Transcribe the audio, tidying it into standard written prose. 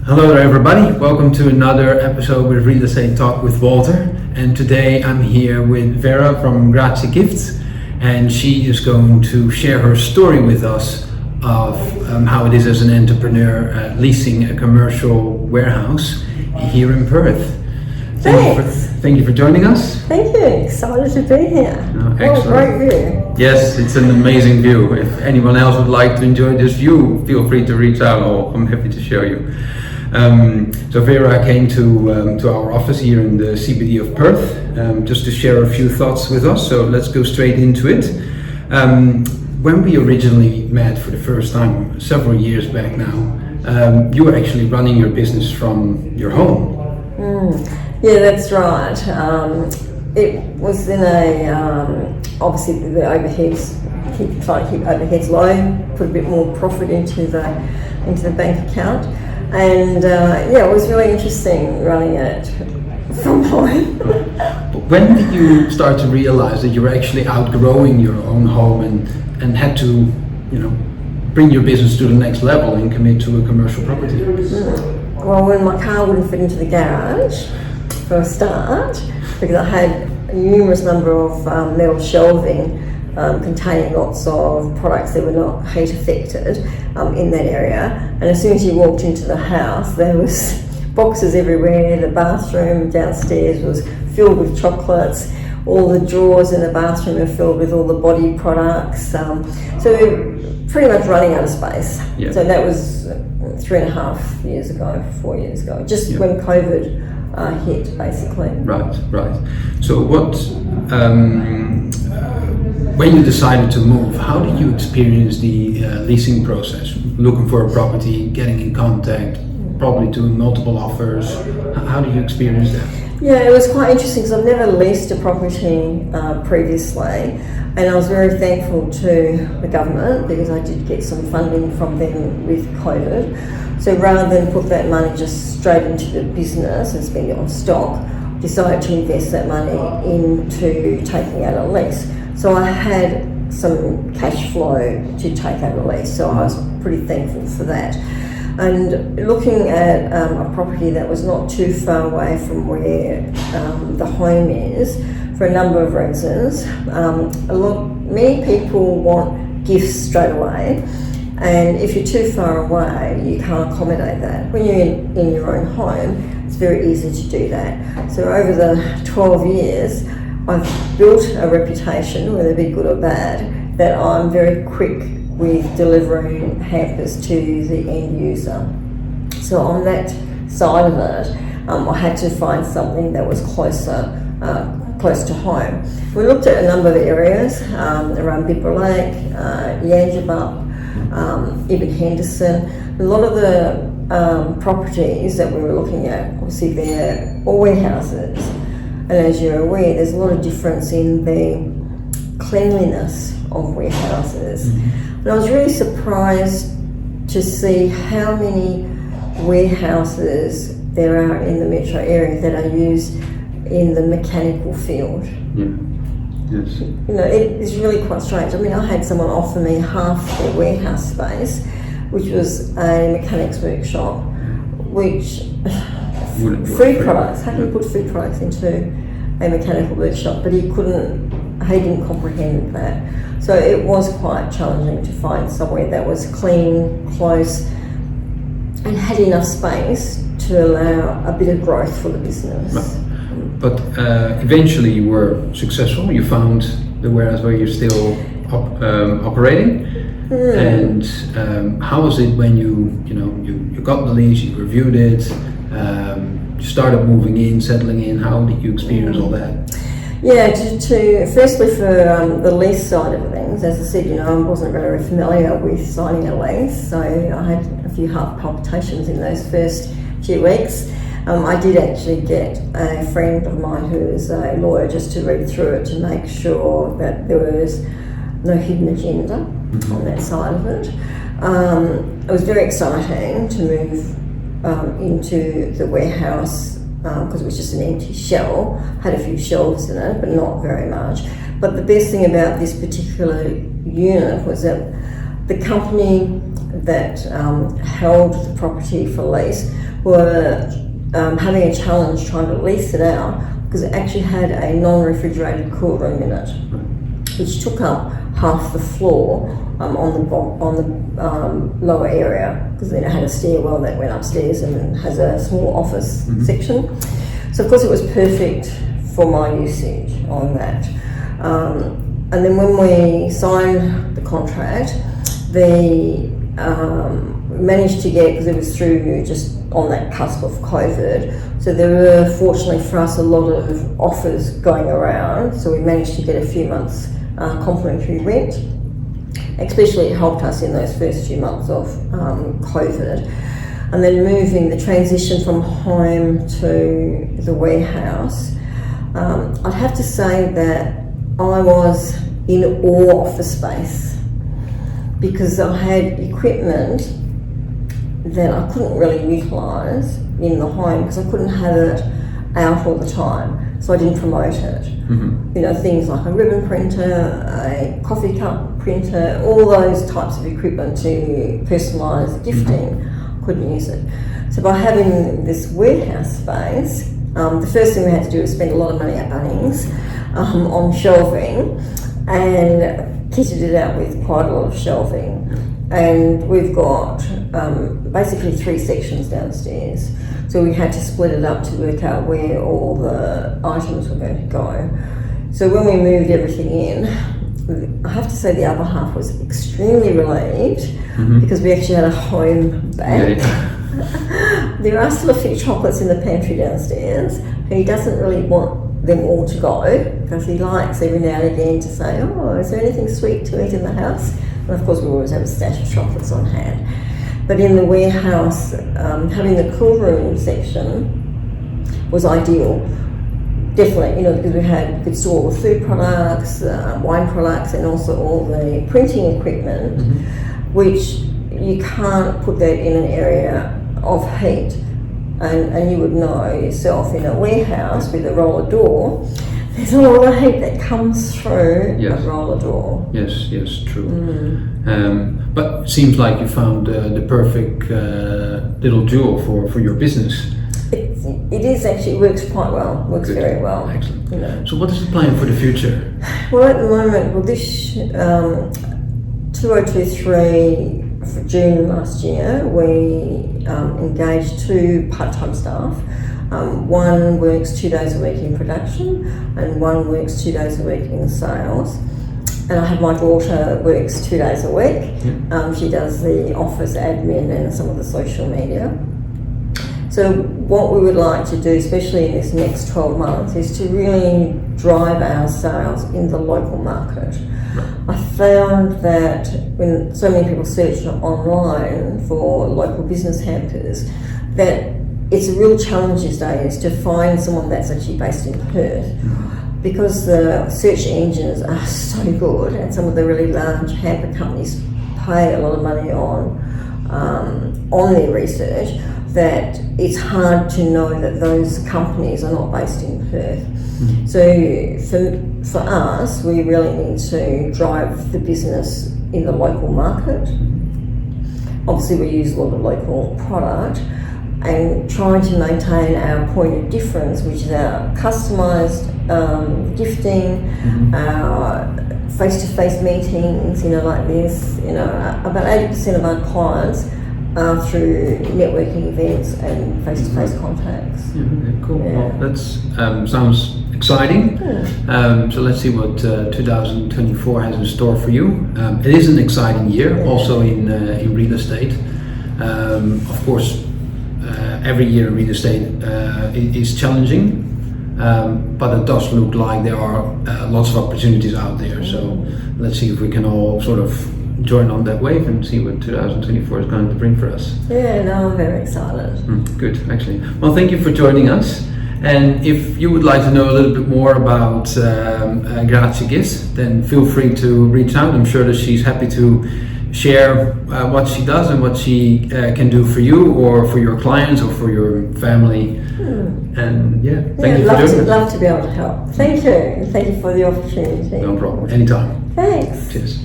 Hello there everybody, welcome to another episode with Real Estate Talk with Walter, and today I'm here with Vera from Grazie Gifts, and she is going to share her story with us of how it is as an entrepreneur leasing a commercial warehouse here in Perth. Thank you for joining us. Thank you, excited to be here. Excellent. Great view. Yes, it's an amazing view. If anyone else would like to enjoy this view, feel free to reach out, I'm happy to show you. So Vera came to our office here in the CBD of Perth just to share a few thoughts with us, so let's go straight into it. When we originally met for the first time, several years back now, you were actually running your business from your home. Yeah, that's right. It was in obviously the overheads, trying to keep overheads low, put a bit more profit into the bank account. And it was really interesting running it from home. When did you start to realize that you were actually outgrowing your own home and had to, bring your business to the next level and commit to a commercial property? Well, when my car wouldn't fit into the garage for a start, because I had a numerous number of metal shelving containing lots of products that were not heat affected in that area, and as soon as you walked into the house there was boxes everywhere. The bathroom downstairs was filled with chocolates, all the drawers in the bathroom are filled with all the body products, so we were pretty much running out of space. Yeah. So that was 3.5 years ago, 4 years ago, just when COVID hit basically. Right. So what, when you decided to move, how did you experience the leasing process? Looking for a property, getting in contact, probably doing multiple offers. How did you experience that? Yeah, it was quite interesting because I've never leased a property previously, and I was very thankful to the government because I did get some funding from them with COVID. So rather than put that money just straight into the business and spend it on stock, I decided to invest that money into taking out a lease. So I had some cash flow to take out a lease, so I was pretty thankful for that. And looking at a property that was not too far away from where the home is, for a number of reasons. Many people want gifts straight away, and if you're too far away, you can't accommodate that. When you're in your own home, it's very easy to do that. So over the 12 years, I've built a reputation, whether it be good or bad, that I'm very quick with delivering hampers to the end user. So on that side of it, I had to find something that was close to home. We looked at a number of areas around Bibra Lake, even Henderson. A lot of the properties that we were looking at, obviously they're all warehouses, and as you're aware, there's a lot of difference in the cleanliness of warehouses. And I was really surprised to see how many warehouses there are in the metro area that are used in the mechanical field. Yeah. Yes. It is really quite strange. I mean, I had someone offer me half their warehouse space, which was a mechanics workshop, which food products. How can you put food products into a mechanical workshop? But he didn't comprehend that. So it was quite challenging to find somewhere that was clean, close, and had enough space to allow a bit of growth for the business. Right. But eventually you were successful. You found the warehouse where you're still operating. And how was it when you got the lease, you reviewed it, you started moving in, settling in? How did you experience all that? Yeah, firstly for the lease side of things, as I said, I wasn't very familiar with signing a lease, so I had a few heart palpitations in those first few weeks. I did actually get a friend of mine who is a lawyer just to read through it to make sure that there was no hidden agenda on that side of it. It was very exciting to move into the warehouse because it was just an empty shell, had a few shelves in it, but not very much. But the best thing about this particular unit was that the company that held the property for lease were having a challenge trying to lease it out because it actually had a non-refrigerated cool room in it, which took up half the floor on the lower area, because then it had a stairwell that went upstairs and has a small office section. So of course it was perfect for my usage on that. And then when we signed the contract, we managed to get, because it was through just on that cusp of COVID, so there were, fortunately for us, a lot of offers going around, so we managed to get a few months complimentary rent. Especially it helped us in those first few months of COVID. And then moving the transition from home to the warehouse, I'd have to say that I was in awe of the space, because I had equipment that I couldn't really utilise in the home because I couldn't have it out all the time, so I didn't promote it. You know, things like a ribbon printer, a coffee cup printer, all those types of equipment to personalise gifting, couldn't use it. So by having this warehouse space, the first thing we had to do was spend a lot of money at Bunnings on shelving, and kitted it out with quite a lot of shelving. And we've got basically 3 sections downstairs, so we had to split it up to work out where all the items were going to go. So when we moved everything in, I have to say the other half was extremely relieved, because we actually had a home bake. There are still a few chocolates in the pantry downstairs. He doesn't really want them all to go, because he likes every now and again to say, oh, is there anything sweet to eat in the house? And of course we always have a stash of chocolates on hand. But in the warehouse, having the cool room section was ideal. Definitely, you know, because we could store all the food products, wine products, and also all the printing equipment, which you can't put that in an area of heat. And you would know yourself, in a warehouse with a roller door, there's a lot of heat that comes through a roller door. Yes, true. But it seems like you found the perfect little jewel for your business. It is actually, it works quite well, works Good. very well. Excellent. You know. So what is the plan for the future? Well, at the moment, this 2023, for June last year, we engaged 2 part-time staff. One works 2 days a week in production, and one works 2 days a week in sales. And I have my daughter works 2 days a week. She does the office admin and some of the social media. So what we would like to do, especially in this next 12 months, is to really drive our sales in the local market. I found that when so many people search online for local business hampers, that it's a real challenge these days to find someone that's actually based in Perth, because the search engines are so good, and some of the really large hamper companies pay a lot of money on their research, that it's hard to know that those companies are not based in Perth. So for us, we really need to drive the business in the local market. Obviously we use a lot of local product, and trying to maintain our point of difference, which is our customised gifting, our face-to-face meetings, you know, like this. You know, about 80% of our clients are through networking events and face-to-face contacts. Cool. Well, that sounds exciting. So let's see what 2024 has in store for you. It is an exciting year, also in real estate. Of course, every year in real estate is challenging, but it does look like there are lots of opportunities out there. So let's see if we can all sort of join on that wave and see what 2024 is going to bring for us. Yeah, no, I'm very excited. Good, actually. Well, thank you for joining us. And if you would like to know a little bit more about Grazie Gifts, then feel free to reach out. I'm sure that she's happy to share what she does and what she can do for you, or for your clients, or for your family. And thank you for joining us. Love to be able to help. Thank you. Thank you for the opportunity. No problem. Anytime. Thanks. Cheers.